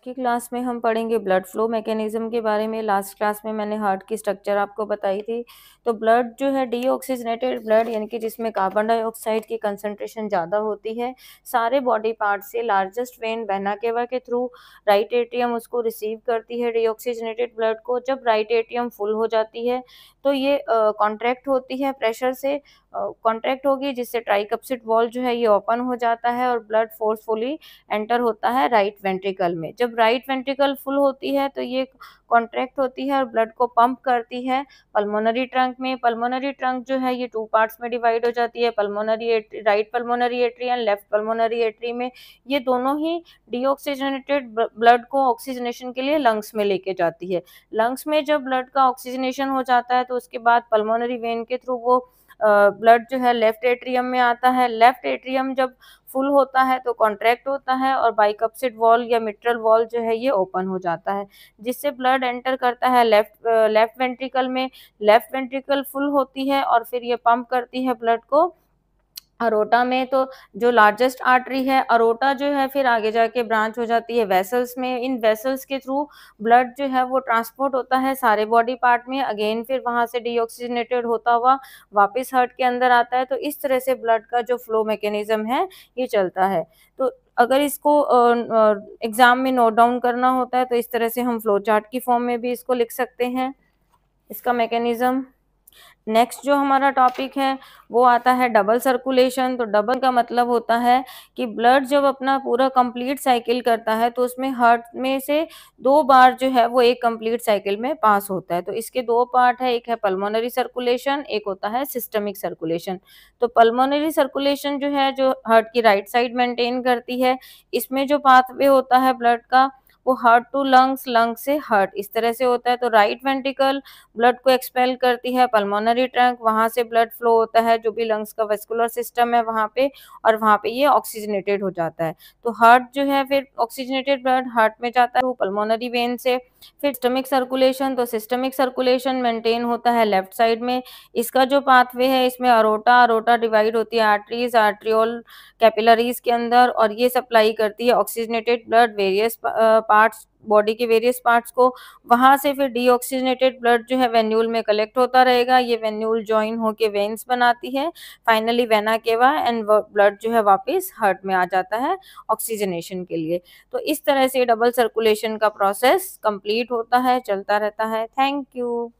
की क्लास में हम पढ़ेंगे ब्लड फ्लो मैकेनिज्म के बारे में। लास्ट क्लास में मैंने हार्ट की स्ट्रक्चर आपको बताई थी। तो ब्लड जो है डीऑक्सीजनेटेड ब्लड यानी कि जिसमें कार्बन डाइऑक्साइड की कंसंट्रेशन ज़्यादा होती है, सारे बॉडी पार्ट से लार्जेस्ट वेन वेना केवा के थ्रू राइट एट्रियम उसको रिसीव करती है डीऑक्सीजनेटेड ब्लड को। जब राइट एट्रियम फुल हो जाती है तो ये कॉन्ट्रैक्ट होती है प्रेशर से, कॉन्ट्रैक्ट होगी जिससे ट्राइकप्सिड वॉल जो है ये ओपन हो जाता है और ब्लड फोर्सफुली एंटर होता है राइट वेंट्रिकल में। जब राइट वेंट्रिकल फुल होती है तो ये कॉन्ट्रैक्ट होती है और ब्लड को पंप करती है पल्मोनरी ट्रंक में। पल्मोनरी ट्रंक जो है ये 2 पार्ट्स में डिवाइड हो जाती है, right pulmonary artery and left pulmonary artery में। ये दोनों ही डीऑक्सीजनेटेड ब्लड को ऑक्सीजनेशन के लिए लंग्स में लेके जाती है। लंग्स में जब ब्लड का ऑक्सीजनेशन हो जाता है तो उसके बाद पल्मोनरी वेन के थ्रू वो ब्लड जो है लेफ्ट एट्रियम में आता है। लेफ्ट एट्रियम जब फुल होता है तो कॉन्ट्रैक्ट होता है और बाइकप्सिड वॉल या मिट्रल वॉल जो है ये ओपन हो जाता है, जिससे ब्लड एंटर करता है लेफ्ट वेंट्रिकल में। लेफ्ट वेंट्रिकल फुल होती है और फिर ये पंप करती है ब्लड को अरोटा में। तो जो लार्जेस्ट आर्टरी है अरोटा जो है फिर आगे जाके ब्रांच हो जाती है वेसल्स में। इन वेसल्स के थ्रू ब्लड जो है वो ट्रांसपोर्ट होता है सारे बॉडी पार्ट में, अगेन फिर वहां से डीऑक्सीजनेटेड होता हुआ वापस हार्ट के अंदर आता है। तो इस तरह से ब्लड का जो फ्लो मैकेनिज्म है ये चलता है। तो अगर इसको एग्जाम में नोट डाउन करना होता है तो इस तरह से हम फ्लो चार्ट की फॉर्म में भी इसको लिख सकते हैं, इसका मैकेनिज्म। नेक्स्ट जो हमारा टॉपिक है वो आता है डबल सर्कुलेशन। तो डबल का मतलब होता है कि ब्लड जब अपना पूरा कंप्लीट साइकिल करता है तो उसमें हार्ट में से 2 बार जो है वो एक कंप्लीट साइकिल में पास होता है। तो इसके 2 पार्ट है, एक है पल्मोनरी सर्कुलेशन, एक होता है सिस्टमिक सर्कुलेशन। तो पल्मोनरी सर्कुलेशन जो है जो हार्ट की राइट साइड मेंटेन करती है, इसमें जो पाथवे होता है ब्लड का वो हार्ट टू लंग्स, लंग्स से हार्ट, इस तरह से होता है। तो राइट वेंट्रिकल ब्लड को एक्सपेल करती है पल्मोनरी ट्रंक, वहां से ब्लड फ्लो होता है जो भी लंग्स का वेस्कुलर सिस्टम है वहां पे, और वहां पे ये ऑक्सीजनेटेड हो जाता है। तो हार्ट जो है फिर ऑक्सीजनेटेड ब्लड हार्ट में जाता है पल्मोनरी वेन से। फिर सिस्टमिक सर्कुलेशन, तो सिस्टमिक सर्कुलेशन मेंटेन होता है लेफ्ट साइड में। इसका जो पाथवे है इसमें अरोटा अरोटा डिवाइड होती है आर्टरीज, आर्ट्रियोल, कैपिलरीज के अंदर, और ये सप्लाई करती है oxygenated blood various parts, body के वेरियस पार्ट्स को। वहां से फिर डीऑक्सीजनेटेड ब्लड जो है वेन्यूल में कलेक्ट होता रहेगा, ये वेन्यूल जॉइन होके वेन्स बनाती है, finally vena cava, and blood जो है वापस हार्ट में आ जाता है ऑक्सीजनेशन के लिए। तो इस तरह से डबल सर्कुलेशन का प्रोसेस कंप्लीट होता है, चलता रहता है। Thank you.